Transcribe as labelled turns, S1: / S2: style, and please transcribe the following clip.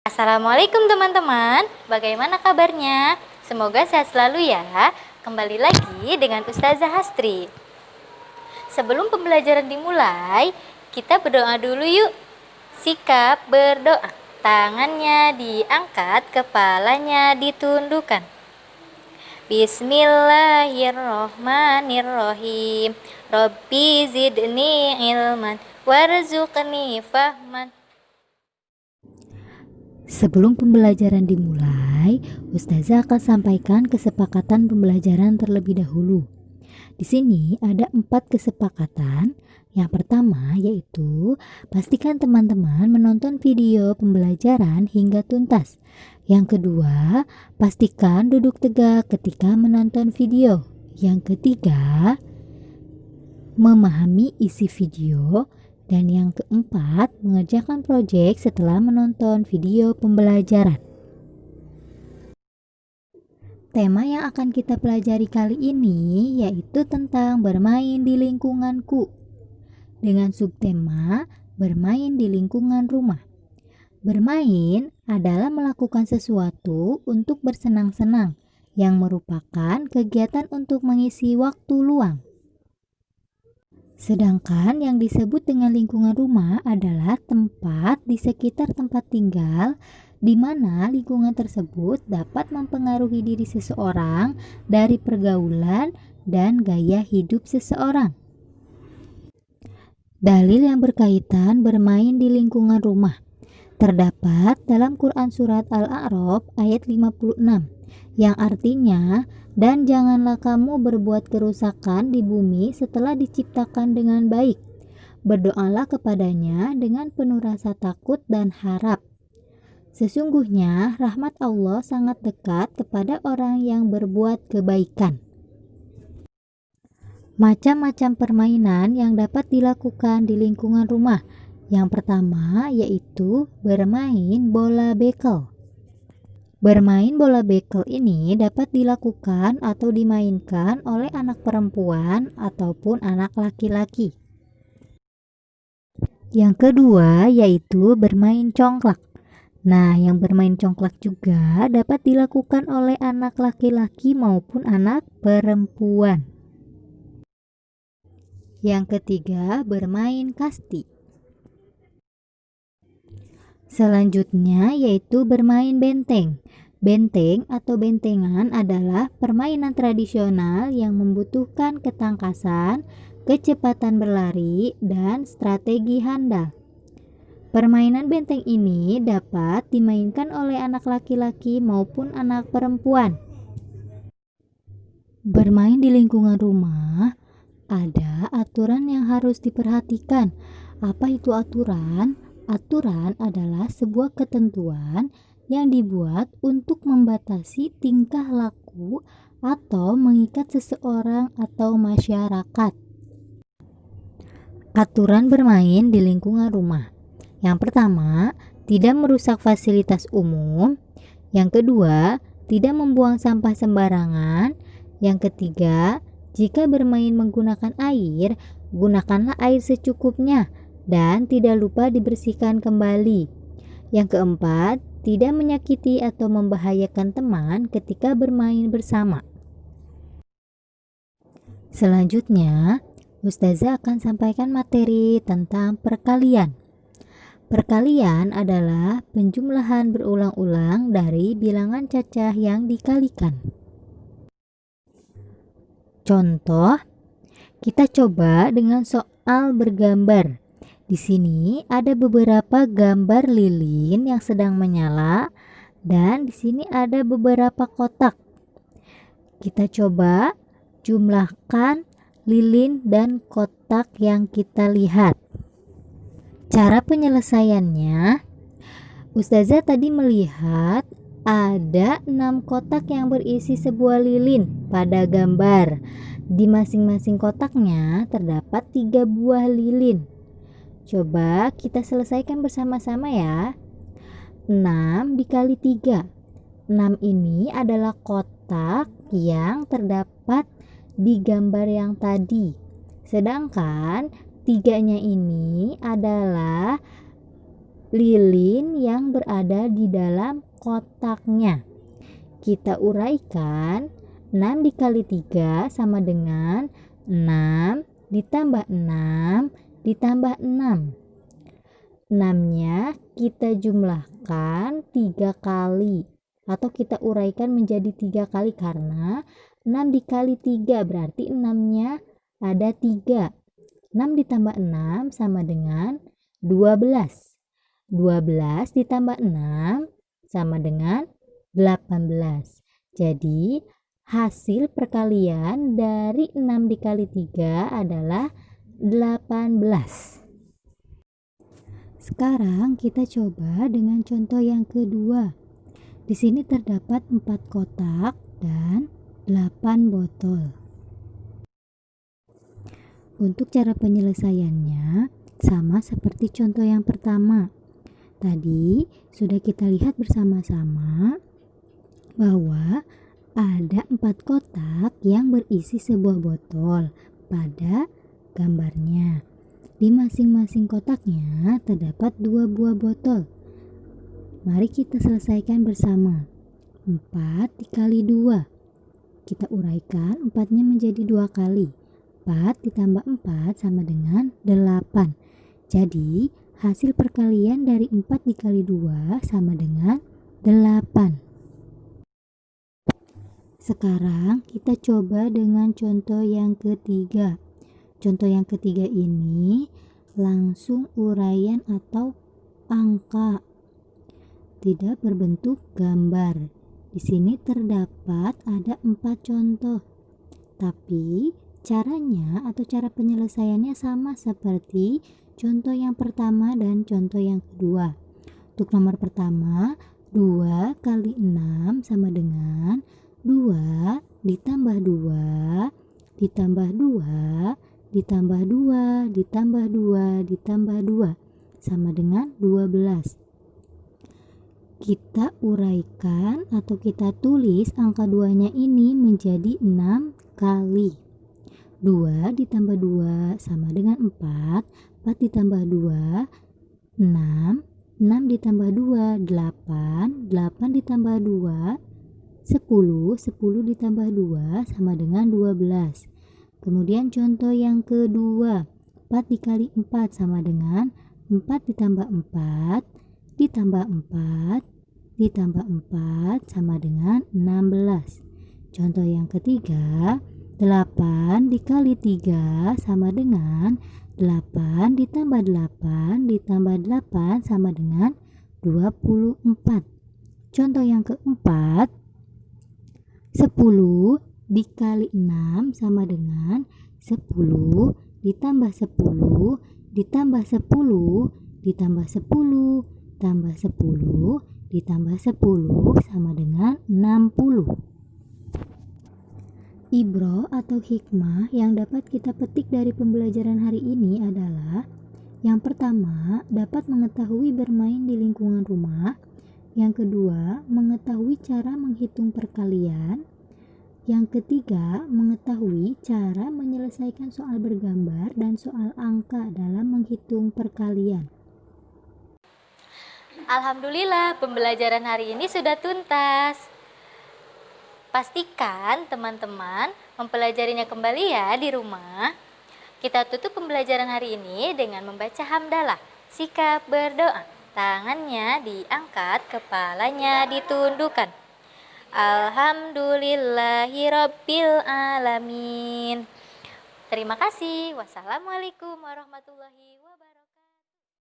S1: Assalamualaikum teman-teman, bagaimana kabarnya? Semoga sehat selalu ya. Kembali lagi dengan Ustazah Hastri. Sebelum pembelajaran dimulai, kita berdoa dulu yuk. Sikap berdoa, tangannya diangkat, kepalanya ditundukkan. Bismillahirrohmanirrohim. Rabbi zidni ilman warzuqni fahman.
S2: Sebelum pembelajaran dimulai, Ustazah akan sampaikan kesepakatan pembelajaran terlebih dahulu. Di sini ada 4 kesepakatan. Yang pertama yaitu pastikan teman-teman menonton video pembelajaran hingga tuntas. Yang kedua, pastikan duduk tegak ketika menonton video. Yang ketiga, memahami isi video. Dan yang keempat, mengerjakan proyek setelah menonton video pembelajaran. Tema yang akan kita pelajari kali ini yaitu tentang bermain di lingkunganku. Dengan subtema, bermain di lingkungan rumah. Bermain adalah melakukan sesuatu untuk bersenang-senang, yang merupakan kegiatan untuk mengisi waktu luang. Sedangkan yang disebut dengan lingkungan rumah adalah tempat di sekitar tempat tinggal, di mana lingkungan tersebut dapat mempengaruhi diri seseorang dari pergaulan dan gaya hidup seseorang. Dalil yang berkaitan bermain di lingkungan rumah terdapat dalam Quran Surat Al-A'raf ayat 56, yang artinya, dan janganlah kamu berbuat kerusakan di bumi setelah diciptakan dengan baik. Berdoalah kepadanya dengan penuh rasa takut dan harap. Sesungguhnya rahmat Allah sangat dekat kepada orang yang berbuat kebaikan. Macam-macam permainan yang dapat dilakukan di lingkungan rumah. Yang pertama yaitu bermain bola bekel. Bermain bola bekel ini dapat dilakukan atau dimainkan oleh anak perempuan ataupun anak laki-laki. Yang kedua yaitu bermain congklak. Nah, yang bermain congklak juga dapat dilakukan oleh anak laki-laki maupun anak perempuan. Yang ketiga, bermain kasti. Selanjutnya yaitu bermain benteng. Benteng atau bentengan adalah permainan tradisional yang membutuhkan ketangkasan, kecepatan berlari, dan strategi handal. Permainan benteng ini dapat dimainkan oleh anak laki-laki maupun anak perempuan. Bermain di lingkungan rumah ada aturan yang harus diperhatikan. Apa itu aturan? Aturan adalah sebuah ketentuan yang dibuat untuk membatasi tingkah laku atau mengikat seseorang atau masyarakat. Aturan bermain di lingkungan rumah. Yang pertama, tidak merusak fasilitas umum. Yang kedua, tidak membuang sampah sembarangan. Yang ketiga, jika bermain menggunakan air, gunakanlah air secukupnya dan tidak lupa dibersihkan kembali. Yang keempat, tidak menyakiti atau membahayakan teman ketika bermain bersama. Selanjutnya, Ustazah akan sampaikan materi tentang perkalian. Perkalian adalah penjumlahan berulang-ulang dari bilangan cacah yang dikalikan. Contoh, kita coba dengan soal bergambar. Di sini ada beberapa gambar lilin yang sedang menyala dan di sini ada beberapa kotak. Kita coba jumlahkan lilin dan kotak yang kita lihat. Cara penyelesaiannya, Ustazah tadi melihat ada 6 kotak yang berisi sebuah lilin pada gambar. Di masing-masing kotaknya terdapat 3 buah lilin. Coba kita selesaikan bersama-sama ya. 6 dikali 3. 6 ini adalah kotak yang terdapat di gambar yang tadi. Sedangkan 3-nya ini adalah lilin yang berada di dalam kotaknya. Kita uraikan 6 dikali 3 sama dengan 6 ditambah 6 ditambah 6. 6-nya kita jumlahkan 3 kali atau kita uraikan menjadi 3 kali karena 6 dikali 3 berarti 6-nya ada 3. 6 ditambah 6 sama dengan 12. 12 ditambah 6 sama dengan 18. Jadi hasil perkalian dari 6 dikali 3 adalah 18. Sekarang kita coba dengan contoh yang kedua. Di sini terdapat 4 kotak dan 8 botol. Untuk cara penyelesaiannya sama seperti contoh yang pertama. Tadi sudah kita lihat bersama-sama bahwa ada 4 kotak yang berisi sebuah botol pada gambarnya. Di masing-masing kotaknya terdapat 2 buah botol. Mari kita selesaikan bersama. 4 dikali 2. Kita uraikan 4-nya menjadi 2 kali. 4 ditambah 4 sama dengan 8. Jadi hasil perkalian dari 4 dikali 2 sama dengan 8. Sekarang kita coba dengan contoh yang ketiga. Contoh yang ketiga ini langsung uraian atau angka, tidak berbentuk gambar. Di sini terdapat ada 4 contoh, tapi caranya atau cara penyelesaiannya sama seperti contoh yang pertama dan contoh yang kedua. Untuk nomor pertama, 2 kali 6 sama dengan 2 ditambah 2 ditambah 2 ditambah 2 ditambah 2 ditambah 2 sama dengan 12. Kita uraikan atau kita tulis angka 2-nya ini menjadi 6 kali. 2 ditambah 2 sama dengan 4. 4 ditambah 2 6. 6 ditambah 2 8. 8 ditambah 2 10. 10 ditambah 2 sama dengan 12. Kemudian contoh yang kedua, 4 dikali 4 sama dengan 4 ditambah 4 ditambah 4 ditambah 4 sama dengan 16. Contoh yang ketiga, 8 dikali 3 sama dengan 8 ditambah 8 ditambah 8 sama dengan 24. Contoh yang keempat, 10 dikali 6 sama dengan 10 ditambah 10 ditambah 10 ditambah 10 tambah 10 ditambah 10 sama dengan 60. Ibroh atau hikmah yang dapat kita petik dari pembelajaran hari ini adalah: yang pertama, dapat mengetahui bermain di lingkungan rumah. Yang kedua, mengetahui cara menghitung perkalian. Yang ketiga, mengetahui cara menyelesaikan soal bergambar dan soal angka dalam menghitung perkalian.
S1: Alhamdulillah, pembelajaran hari ini sudah tuntas. Pastikan teman-teman mempelajarinya kembali ya di rumah. Kita tutup pembelajaran hari ini dengan membaca hamdalah. Sikap berdoa, tangannya diangkat, kepalanya ditundukkan. Alhamdulillahirabbil alamin. Terima kasih. Wassalamualaikum warahmatullahi wabarakatuh.